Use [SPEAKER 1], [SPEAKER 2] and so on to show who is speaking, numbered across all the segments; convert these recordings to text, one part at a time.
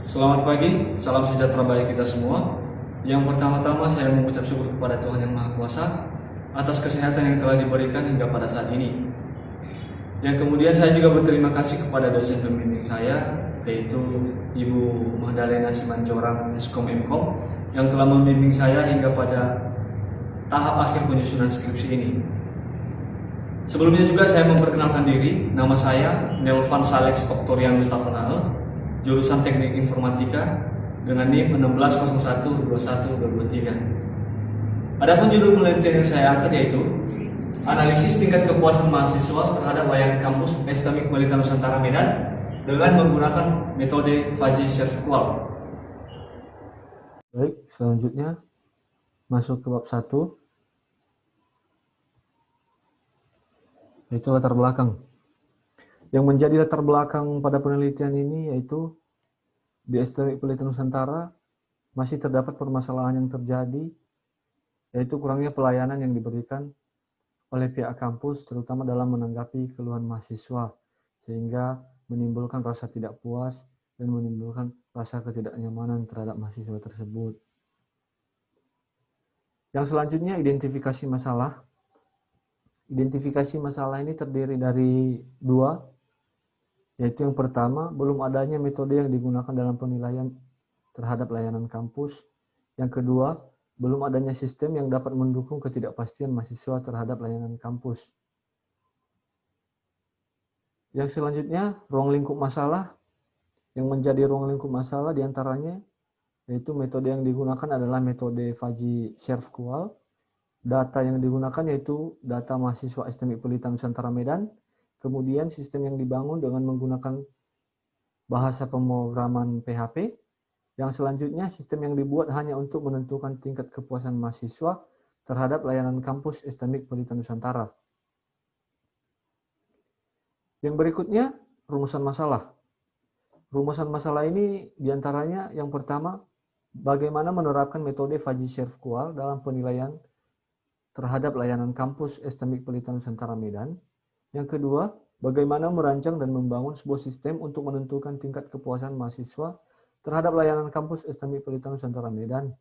[SPEAKER 1] Selamat pagi, salam sejahtera bagi kita semua. Yang pertama-tama saya mengucap syukur kepada Tuhan Yang Maha Kuasa atas kesehatan yang telah diberikan hingga pada saat ini. Yang kemudian saya juga berterima kasih kepada dosen pembimbing saya, yaitu Ibu Magdalena Simanjorang Eskom Mkom, yang telah membimbing saya hingga pada tahap akhir penyusunan skripsi ini. Sebelumnya juga saya memperkenalkan diri, nama saya Nelvan Salex Oktorian Mustafanae, jurusan Teknik Informatika dengan NIM 16012123. Adapun judul penelitian yang saya angkat yaitu analisis tingkat kepuasan mahasiswa terhadap layanan kampus STMIK Melita Nusantara Medan dengan menggunakan metode Fajri Servqual. Baik, selanjutnya masuk ke bab 1, yaitu latar belakang. Yang menjadi latar belakang pada penelitian ini yaitu di STMIK Melita Nusantara masih terdapat permasalahan yang terjadi, yaitu kurangnya pelayanan yang diberikan oleh pihak kampus, terutama dalam menanggapi keluhan mahasiswa, sehingga menimbulkan rasa tidak puas dan menimbulkan rasa ketidaknyamanan terhadap mahasiswa tersebut. Yang selanjutnya, identifikasi masalah. Identifikasi masalah ini terdiri dari dua, yaitu yang pertama, belum adanya metode yang digunakan dalam penilaian terhadap layanan kampus. Yang kedua, belum adanya sistem yang dapat mendukung ketidakpastian mahasiswa terhadap layanan kampus. Yang selanjutnya, ruang lingkup masalah. Yang menjadi ruang lingkup masalah diantaranya, yaitu metode yang digunakan adalah metode Fajri Servqual. Data yang digunakan yaitu data mahasiswa STMIK Melita Nusantara Medan. Kemudian sistem yang dibangun dengan menggunakan bahasa pemrograman PHP. Yang selanjutnya, sistem yang dibuat hanya untuk menentukan tingkat kepuasan mahasiswa terhadap layanan kampus STMIK Melita Nusantara. Yang berikutnya, rumusan masalah. Rumusan masalah ini diantaranya yang pertama, bagaimana menerapkan metode Fajri Servqual dalam penilaian terhadap layanan kampus STMIK Melita Nusantara Medan. Yang kedua, bagaimana merancang dan membangun sebuah sistem untuk menentukan tingkat kepuasan mahasiswa terhadap layanan kampus STMIK Melita Nusantara Medan.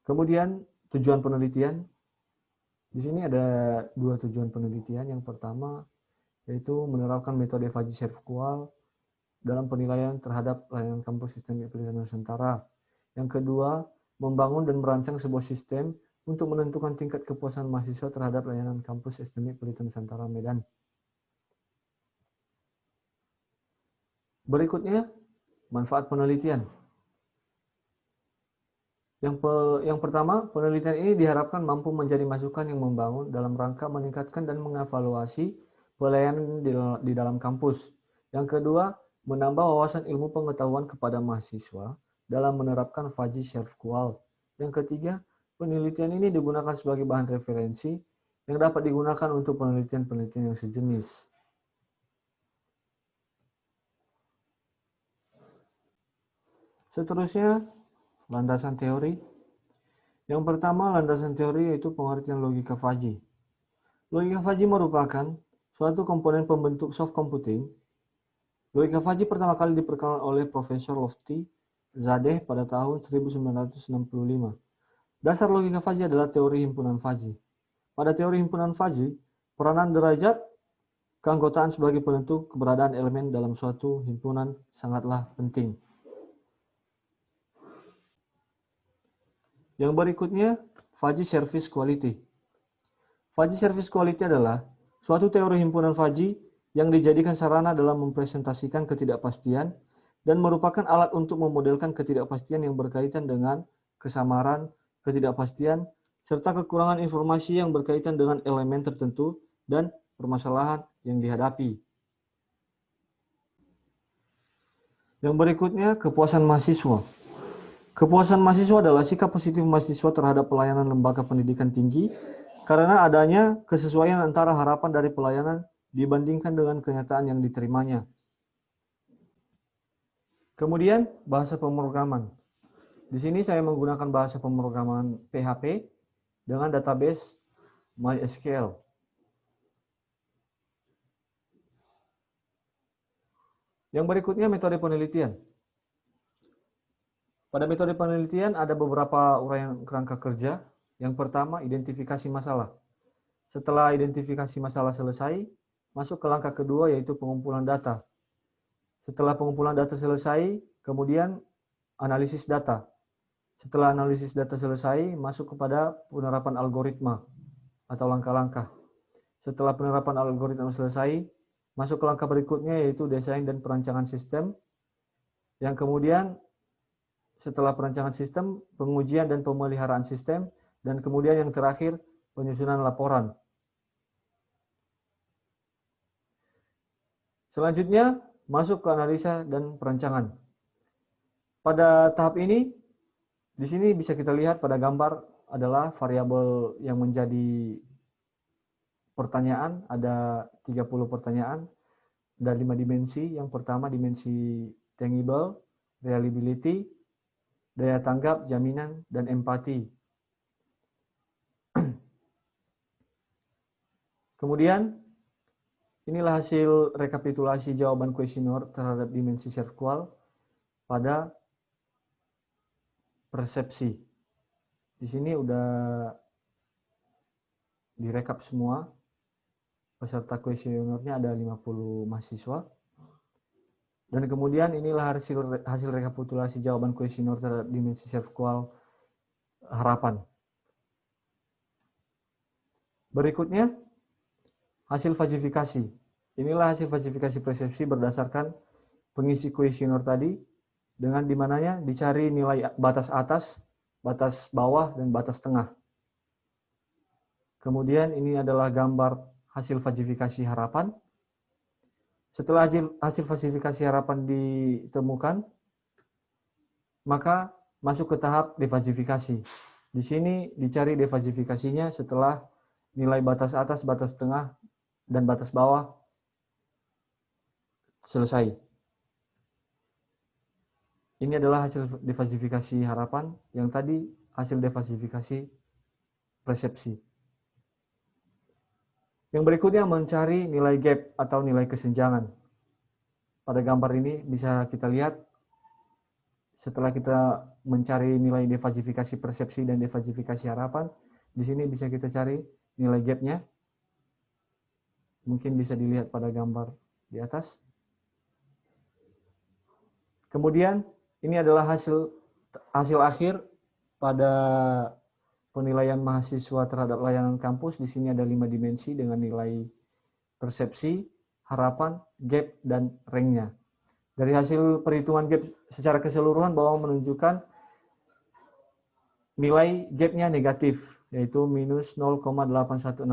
[SPEAKER 1] Kemudian, tujuan penelitian. Di sini ada dua tujuan penelitian. Yang pertama, yaitu menerapkan metode Fajri Servqual dalam penilaian terhadap layanan kampus STMIK Melita Nusantara. Yang kedua, membangun dan merancang sebuah sistem untuk menentukan tingkat kepuasan mahasiswa terhadap layanan kampus STMIK Melita Nusantara Medan. Berikutnya, manfaat penelitian. Yang pertama, penelitian ini diharapkan mampu menjadi masukan yang membangun dalam rangka meningkatkan dan mengevaluasi pelayanan di dalam kampus. Yang kedua, menambah wawasan ilmu pengetahuan kepada mahasiswa dalam menerapkan Fajri Servqual. Yang ketiga, penelitian ini digunakan sebagai bahan referensi yang dapat digunakan untuk penelitian-penelitian yang sejenis. Seterusnya, landasan teori. Yang pertama, landasan teori yaitu pengertian logika Fajri. Logika Fajri merupakan suatu komponen pembentuk soft computing. Logika Fajri pertama kali diperkenalkan oleh Profesor Lotfi Zadeh pada tahun 1965. Dasar logika Fajri adalah teori himpunan Fajri. Pada teori himpunan Fajri, peranan derajat keanggotaan sebagai penentu keberadaan elemen dalam suatu himpunan sangatlah penting. Yang berikutnya, Fajri Service Quality. Fajri Service Quality adalah suatu teori himpunan Fajri yang dijadikan sarana dalam mempresentasikan ketidakpastian dan merupakan alat untuk memodelkan ketidakpastian yang berkaitan dengan kesamaran, ketidakpastian, serta kekurangan informasi yang berkaitan dengan elemen tertentu dan permasalahan yang dihadapi. Yang berikutnya, kepuasan mahasiswa. Kepuasan mahasiswa adalah sikap positif mahasiswa terhadap pelayanan lembaga pendidikan tinggi karena adanya kesesuaian antara harapan dari pelayanan dibandingkan dengan kenyataan yang diterimanya. Kemudian, bahasa pemrograman. Di sini saya menggunakan bahasa pemrograman PHP dengan database MySQL. Yang berikutnya metode penelitian. Pada metode penelitian ada beberapa uraian kerangka kerja. Yang pertama, identifikasi masalah. Setelah identifikasi masalah selesai, masuk ke langkah kedua yaitu pengumpulan data. Setelah pengumpulan data selesai, kemudian analisis data. Setelah analisis data selesai, masuk kepada penerapan algoritma atau langkah-langkah. Setelah penerapan algoritma selesai, masuk ke langkah berikutnya yaitu desain dan perancangan sistem. Yang kemudian setelah perancangan sistem, pengujian dan pemeliharaan sistem, dan kemudian yang terakhir penyusunan laporan. Selanjutnya masuk ke analisa dan perancangan. Pada tahap ini, di sini bisa kita lihat pada gambar adalah variabel yang menjadi pertanyaan, ada 30 pertanyaan, ada 5 dimensi. Yang pertama dimensi tangible, reliability, daya tanggap, jaminan, dan empati. Kemudian, inilah hasil rekapitulasi jawaban kuesioner terhadap dimensi SERVQUAL pada persepsi. Di sini udah direkap semua. Peserta kuesionernya ada 50 mahasiswa. Dan kemudian inilah hasil rekapitulasi jawaban kuesioner terhadap dimensi SERVQUAL harapan. Berikutnya, hasil fajifikasi. Inilah hasil fajifikasi persepsi berdasarkan pengisi kuesioner tadi, dengan dimananya dicari nilai batas atas, batas bawah, dan batas tengah. Kemudian ini adalah gambar hasil fajifikasi harapan. Setelah hasil fajifikasi harapan ditemukan, maka masuk ke tahap defajifikasi. Di sini dicari defajifikasinya setelah nilai batas atas, batas tengah, dan batas bawah selesai. Ini adalah hasil defajifikasi harapan, yang tadi hasil defajifikasi persepsi. Yang berikutnya mencari nilai gap atau nilai kesenjangan. Pada gambar ini bisa kita lihat setelah kita mencari nilai defajifikasi persepsi dan defajifikasi harapan, di sini bisa kita cari nilai gapnya. Mungkin bisa dilihat pada gambar di atas. Kemudian ini adalah hasil akhir pada penilaian mahasiswa terhadap layanan kampus. Di sini ada 5 dimensi dengan nilai persepsi, harapan, gap, dan ranknya. Dari hasil perhitungan gap secara keseluruhan bahwa menunjukkan nilai gapnya negatif, yaitu minus 0,8162,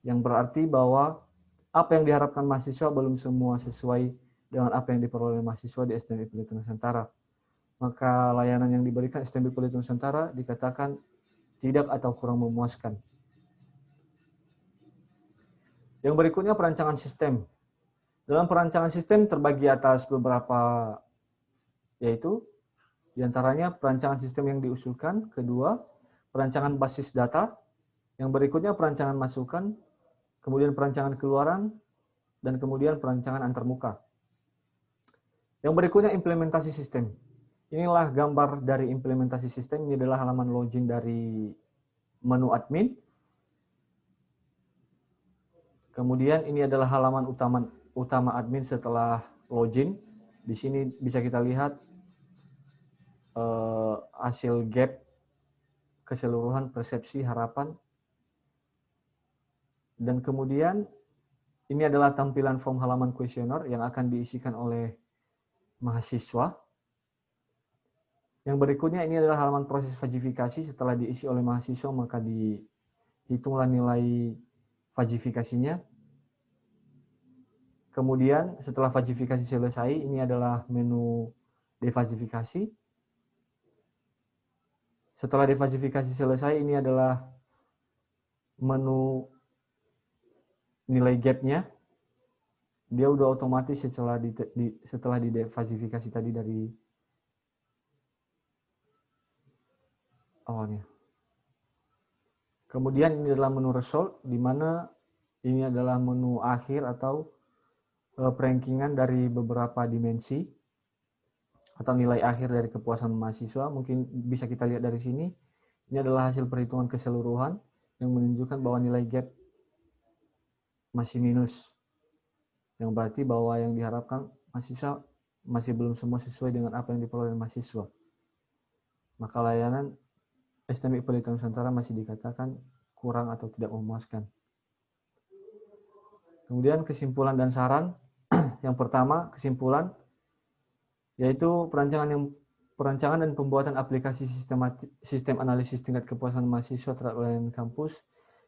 [SPEAKER 1] yang berarti bahwa apa yang diharapkan mahasiswa belum semua sesuai dengan apa yang diperoleh mahasiswa di STM IPB Nusantara. Maka layanan yang diberikan STM IPB Nusantara dikatakan tidak atau kurang memuaskan. Yang berikutnya perancangan sistem. Dalam perancangan sistem terbagi atas beberapa, yaitu diantaranya perancangan sistem yang diusulkan, kedua perancangan basis data, yang berikutnya perancangan masukan, kemudian perancangan keluaran, dan kemudian perancangan antarmuka. Yang berikutnya implementasi sistem. Inilah gambar dari implementasi sistem. Ini adalah halaman login dari menu admin. Kemudian ini adalah halaman utama admin setelah login. Di sini bisa kita lihat hasil gap keseluruhan persepsi harapan. Dan kemudian ini adalah tampilan form halaman kuesioner yang akan diisikan oleh mahasiswa. Yang berikutnya ini adalah halaman proses fajifikasi. Setelah diisi oleh mahasiswa maka dihitunglah nilai fajifikasinya. Kemudian setelah fajifikasi selesai, ini adalah menu defajifikasi. Setelah defajifikasi selesai, ini adalah menu nilai gapnya. Dia udah otomatis setelah di defajifikasi tadi dari awalnya. Kemudian ini adalah menu result, di mana ini adalah menu akhir atau
[SPEAKER 2] perankingan dari beberapa dimensi atau nilai akhir dari kepuasan mahasiswa. Mungkin bisa kita lihat dari sini. Ini adalah hasil perhitungan keseluruhan yang menunjukkan bahwa nilai gap masih minus. Yang berarti bahwa yang diharapkan mahasiswa masih belum semua sesuai dengan apa yang diperoleh mahasiswa. Maka layanan STMI Pelita Nusantara masih dikatakan kurang atau tidak memuaskan. Kemudian kesimpulan dan saran. Yang pertama, kesimpulan yaitu perancangan dan pembuatan aplikasi sistem analisis tingkat kepuasan mahasiswa terhadap layanan kampus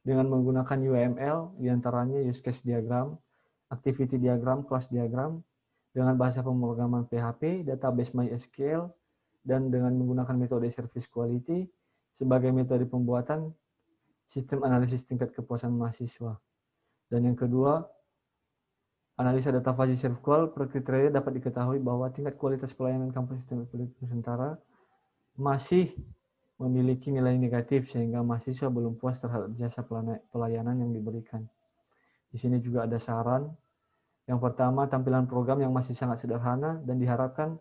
[SPEAKER 2] dengan menggunakan UML, diantaranya use case diagram, activity diagram, class diagram, dengan bahasa pemrograman PHP, database MySQL, dan dengan menggunakan metode service quality sebagai metode pembuatan sistem analisis tingkat kepuasan mahasiswa. Dan yang kedua, analisa data fuzzy SERVQUAL per kriteria dapat diketahui bahwa tingkat kualitas pelayanan kampus STMI Pelita Nusantara masih memiliki nilai negatif sehingga mahasiswa belum puas terhadap jasa pelayanan yang diberikan. Di sini juga ada saran. Yang pertama, tampilan program yang masih sangat sederhana dan diharapkan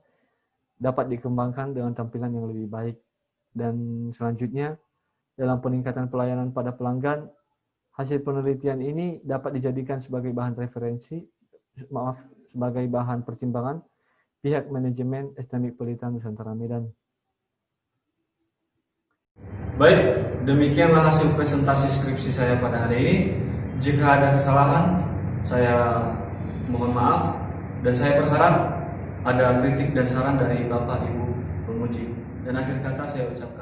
[SPEAKER 2] dapat dikembangkan dengan tampilan yang lebih baik. Dan selanjutnya, dalam peningkatan pelayanan pada pelanggan, hasil penelitian ini dapat dijadikan sebagai bahan sebagai bahan pertimbangan pihak manajemen STMI Pelita Nusantara Medan.
[SPEAKER 1] Baik, demikianlah hasil presentasi skripsi saya pada hari ini. Jika ada kesalahan, saya mohon maaf, dan saya berharap ada kritik dan saran dari Bapak Ibu penguji. Dan akhir kata saya ucapkan